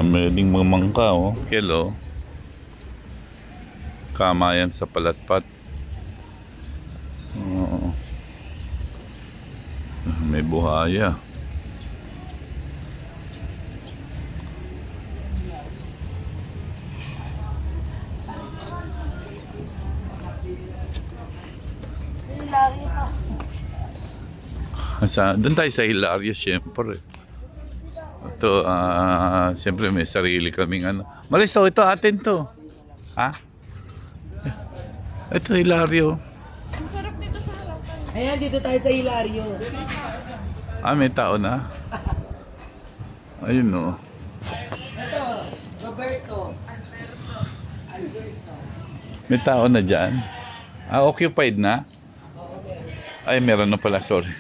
May ding mamangka, oh. Kelo. Kamayan sa palatpat. So, may buhaya. Doon tayo sa Hilario, siyempre. Ito, siyempre may sarili kaming ano. Mariso, ito atin to. Ha? Ito, Hilario. Ang sarap dito sa harapan. Ayan, dito tayo sa Hilario. May tao na. Ayun, no. Ito, Roberto. May tao na dyan. Occupied na? Ay, meron na pala, sorry.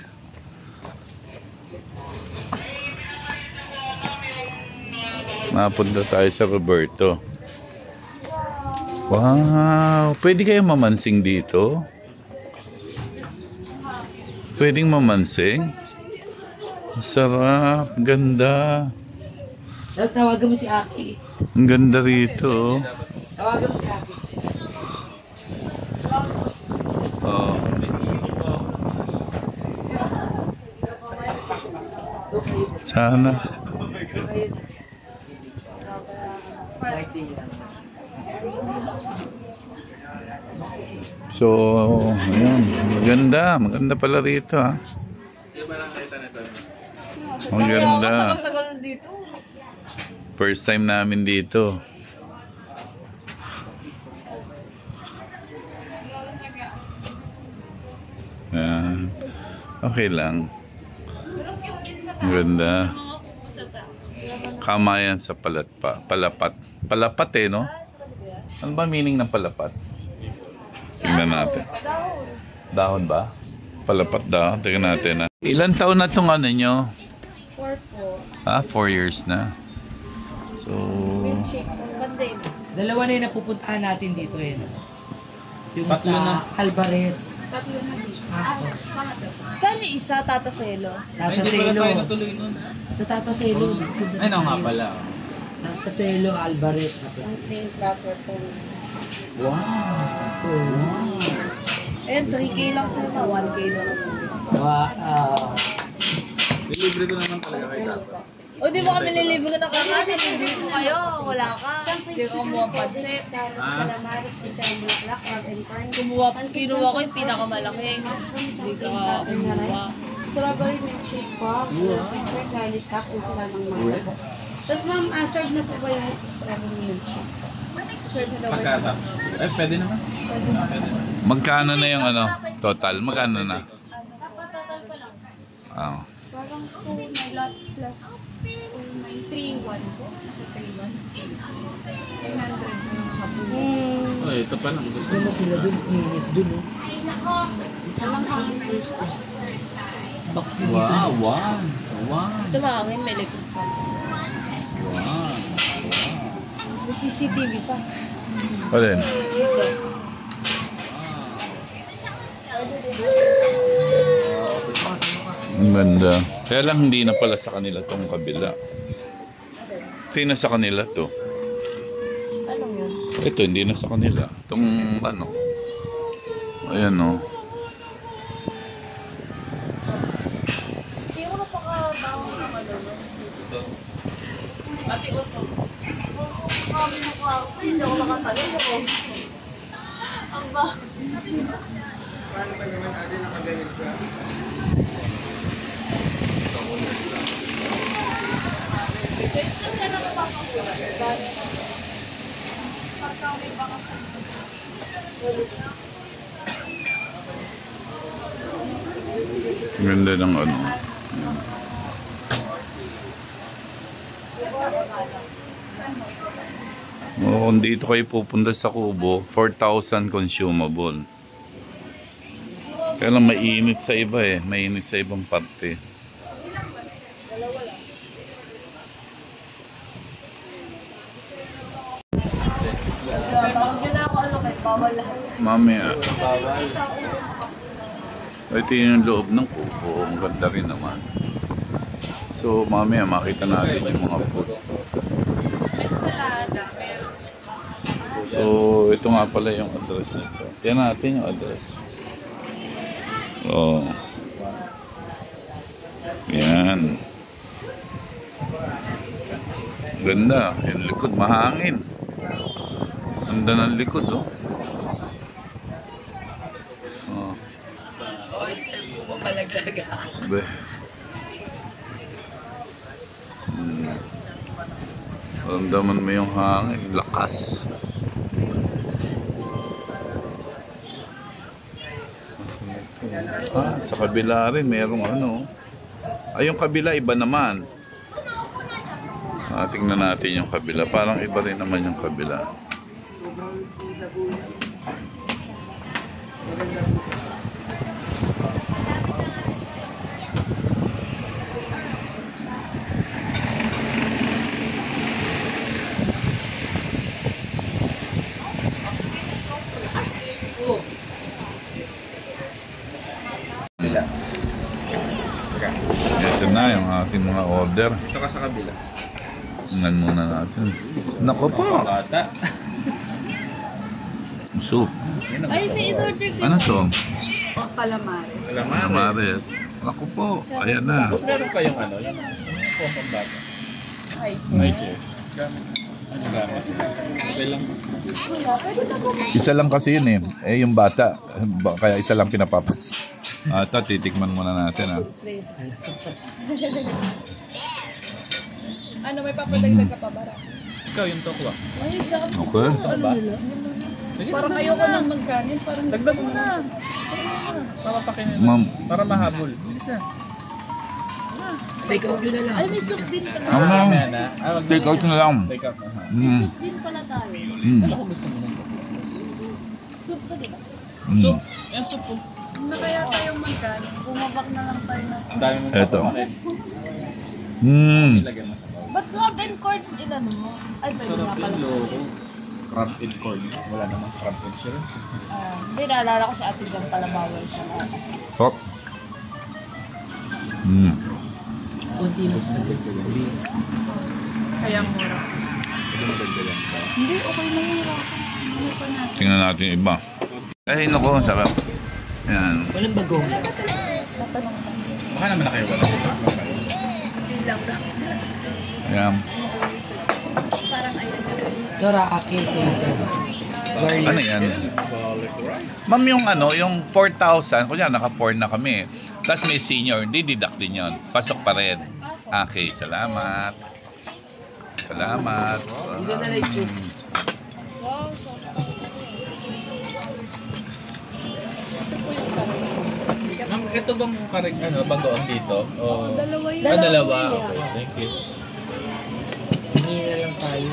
Napunta tayo sa Roberto. Wow! Pwede kayo mamansing dito? Pwedeng mamansing? Masarap. Ganda. Tawagan mo si Aki. Ang ganda rito. Tawagan mo si Aki. Oh. Sana. So, ayun. Maganda. Maganda pala rito, ha. Maganda. Tagal dito. First time namin dito. Ayan. Okay lang. Maganda. Kamayan sa palapat. Palapat eh, no? Ano ba meaning ng palapat? Tingnan natin. Dahon ba? Palapat dahon. Tingnan natin. Ilan taon na itong ano nyo? 4 4 years na. So, Dalawa na yung napupuntahan natin dito eh. Yung sa Alvarez. Tatlo na dito. Ako. Saan yung isa, Tata Selo? Tata Selo. Sa Tata Selo. Ay, no nga pala. Tata Selo, Alvarez. Tata Selo. Wow. Ayun, 3K lang sir na 1K lang. Wow. Delivery ko naman talaga kay Tata. O di ba kami nilibre na kakanin? Nilibre ko kayo, wala ka. Hindi ka kumuha pansit. Kinuha ko yung pinakamalaki. Hindi ka kumuha. Strawberry milkshake po, secret garlic cup, kung sila ng mga po. Tapos ma'am, serve na po ba yung strawberry milkshake? Serve na daw ba? Pagkata. Ay, pwede naman. magkano na yung ano? Total? Magkano na? Total pa lang. Oh. Parang 2 na lot plus may 3-1 po. Nasa 3-1. 300 na nakapulong. Oh, ito pa lang. Gusto Ano sila dun? Init dun, no? Alam ka ang first. Baka kasi dito. Wow, wow. Wow. Ito mga akin, may electric pa. Wow. May CCTV pa. Alin? Dito. Ang ganda. Kaya lang hindi na pala sa kanila tong kabila. Ito na sa kanila to. Anong yun? Ito hindi na sa kanila. Itong ano. Ayan o. Hindi ko na pakabawa ng ano. Ate ko po. Kami mo ko ako. Hindi ako nakatagal ako. Ang ba? Paano ba naman natin nakaganit ka? Ito ka na mapapakula. Pagka may baka. Ganda ng ano. Kung dito kayo pupunta sa Kubo, 4,000 consumable. Kaya lang mainit sa iba eh. Mainit sa ibang parte. Tawag nyo na ako ano kahit bawal lahat. Mamaya. Ito yung loob ng Kubo. Ang ganda rin naman. So mamaya makita natin yung mga food. So, ito nga pala yung address nito. Tingnan natin yung address. Oh. Yan. Ganda. Yung likod, mahangin. Ganda ng likod, oh. Oh. OSL po pa malaglaga. Be. Ramdaman mo yung hangin, lakas. Ah, sa kabila rin merong ano. Ay, yung kabila iba naman. Ah, tingnan natin yung kabila. Parang iba rin naman yung kabila. Ito na yung ating mga order. Ito ka sa kabila. Tingnan muna natin. Nako po! Bata. Soup. Ay, may in-order ka. Ano to? Calamares. Calamares. Nako po. Ayan na. Meron kayong ano? Yung pong bata. Ay. Ay, Chef. Ano gama? Okay lang. Isa lang kasi yun eh. Eh yung bata. Kaya isa lang pinapapas. Ito, titikman muna natin ha. Please, ano? Ano, may papadagdag ka pa ba? Ikaw yung tokwa. Ay, sarap. Okay. Ano nila? Parang ayoko nang magkanin. Parang Dagdag mo na. Papapakinin Ma'am. para mahabol. Bilis na. Take out nyo na lang. Ay, may soup din pala. Ma'am. Take out na lang. Take out na ha. Mm. Soup din pala tayo. Mm. Ako gusto mo nang Soup to, di ba? Mm. soup. Yan soup po. Na kaya tayong magkanin. Bumabak na lang tayo na. Ang dami mong Eto. papakain. Mm. Ilagay mo sa bowl. Ba't crab and corn ilan mo? Ay, pwede nga Sarap pala. yung logo. Crab and corn. Wala namang crab and shrimp. Hindi, naalala ko si Ate Jam pala bawal sa lakas. Hop. Mm. Konti na sa sa gabi. Kaya mura. Kasi madagdagan ka. Hindi, okay na yun. Ano pa na? Tingnan natin yung iba. Ay, naku, sarap. Yan. Walang bagong. Baka naman na kayo wala. Chill lang lang. Yan. Parang ayun na. Doraake sa garlic. Ano yan? Garlic rice. Ma'am, yung ano, yung 4,000, kunya naka-4 na kami. Tapos may senior, hindi deduct din yun. Pasok pa rin. Okay, salamat. Salamat. Dito na lang yung soup. Wow, so Ma'am, ito bang kareg ano, bagoong dito? O... dalawa yun. Dalawa. Okay, thank you. Hindi na lang tayo.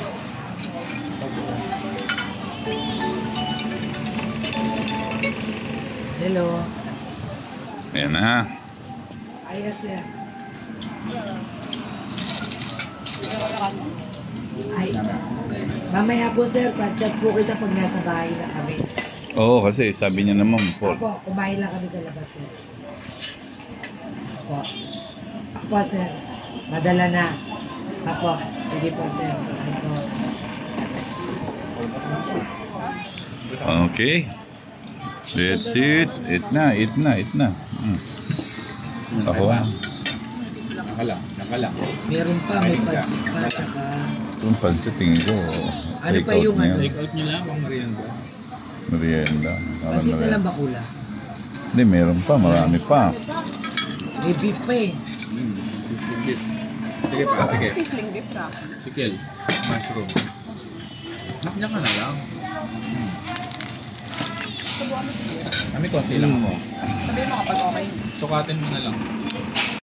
Hello. Ayan na. Ayos sir. Ay. Mamaya po sir, pag-chat po kita pag nasa bahay na kami. Oo, kasi sabi niya naman, Paul. Apo, kumain lang kami sa labas sir. Apo. Apo sir. Madala na. Apo. Sige po sir. Apo. Okay. Let's eat. Eat na, eat na, eat na. Ako. Naka lang. Meron pa, may pansit pa, tsaka... Yung pansit, tingin ko. Ano take pa out yung na ano? yun. Take out nyo lang, pang merienda. Merienda. Pansit na lang bakula. Hindi, meron pa. Marami pa. May beef pa eh. Sizzling beef. Sige pa, sige. Sizzling beef na. Sikel. Mushroom. Naknya ka na lang. Kami konti lang ako. Sabi mo kapag okay. Sukatin mo na lang.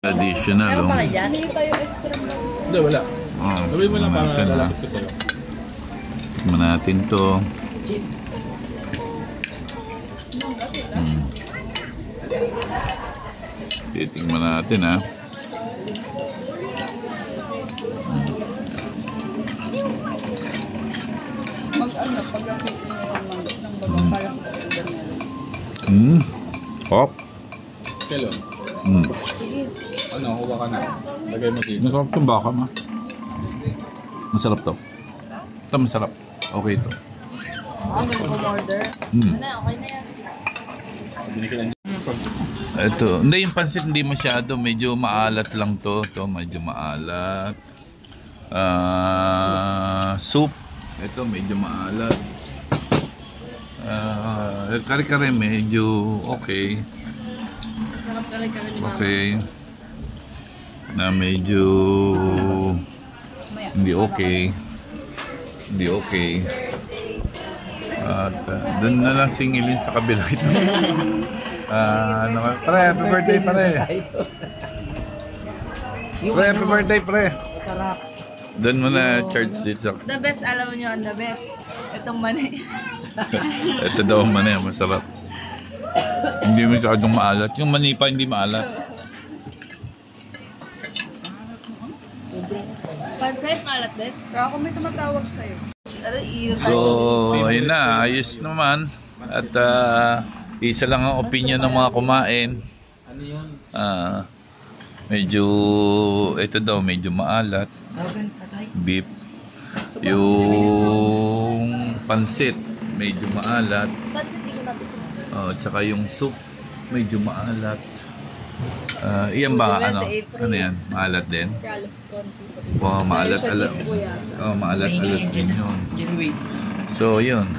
Additional, oh. Hindi tayo extra mo. Hindi, wala. Oh, Sabi mo lang para natin, ah. lalapit ko sa'yo. Tikman natin to. Chip. Titingnan natin, ha. Mag-ano, pag-rapit mo yung manggit ng bagang parang ganyan. Hop. Kelo. Ano, kuha ka na. Lagay mo dito. Masarap itong baka, ma. Masarap to. Ito masarap. Okay to. Okay na yan. Ito, hindi yung pansit hindi masyado, medyo maalat lang to. Ito medyo maalat. Soup. Ito medyo maalat. Kare-kare medyo okay. Sarap kare-kare ni Mama. Okay. Na medyo hindi okay. Hindi okay. At doon na lang singilin sa kabila ito. Pre, happy birthday, pre. Pre, happy birthday, pre. Masarap. Doon mo na charge dito. The best, alam mo nyo, the best. Itong mani. Ito daw ang mani, masarap. Hindi mo masyadong maalat. Yung mani pa hindi maalat. Pansay, malat din. Pero ako may tumatawag sa'yo. So, ayun na. Ayos naman. At isa lang ang opinion ng mga kumain. Medyo, ito daw, medyo maalat. Beef. Yung pansit, medyo maalat. Pansit, di ko natin. Tsaka yung soup, medyo maalat. Iyan ba? Ano yan? Maalat din? Wow, maalat. Maalat din yun. So, yun.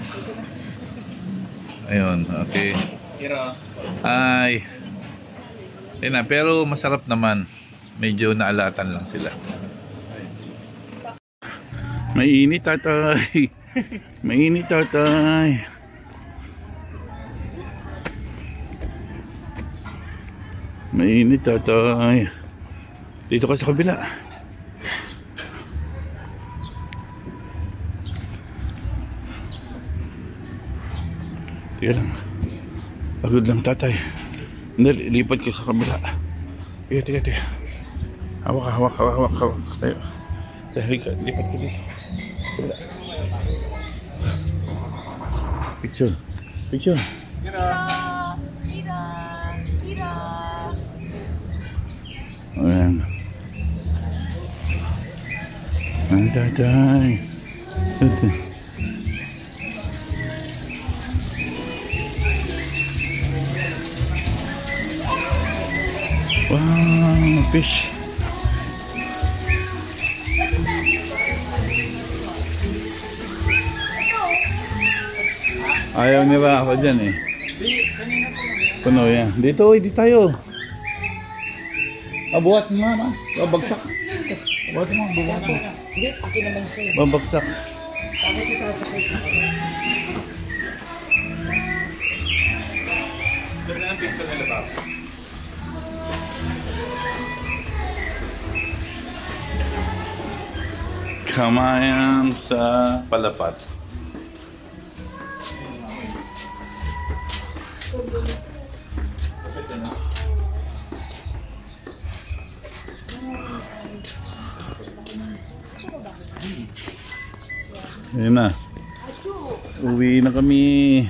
Ayun, okay. Ay. Ayun na, pero masarap naman. Medyo naalatan lang sila. Mainit, tatay. Mainit, tatay. Mainit, tatay. Dito ka sa kabila. Tiga lang. Pagod lang, tatay. Hindi, lipat ka sa kabila. Tiga. Hawak. Tayo. Lipat ka dito. Kabila. Picture. Ayan. Ang tatay. Ito. Wow, fish. Ayaw nila ako dyan eh. Puno yan. Dito, di tayo. Buhat mo, mama. Babagsak. Buhat mo, buhat mo. Yes, akin naman siya. Babagsak. Tapos siya sasakay sa Kamayan sa Palapat. Ayun na. Uwi na kami.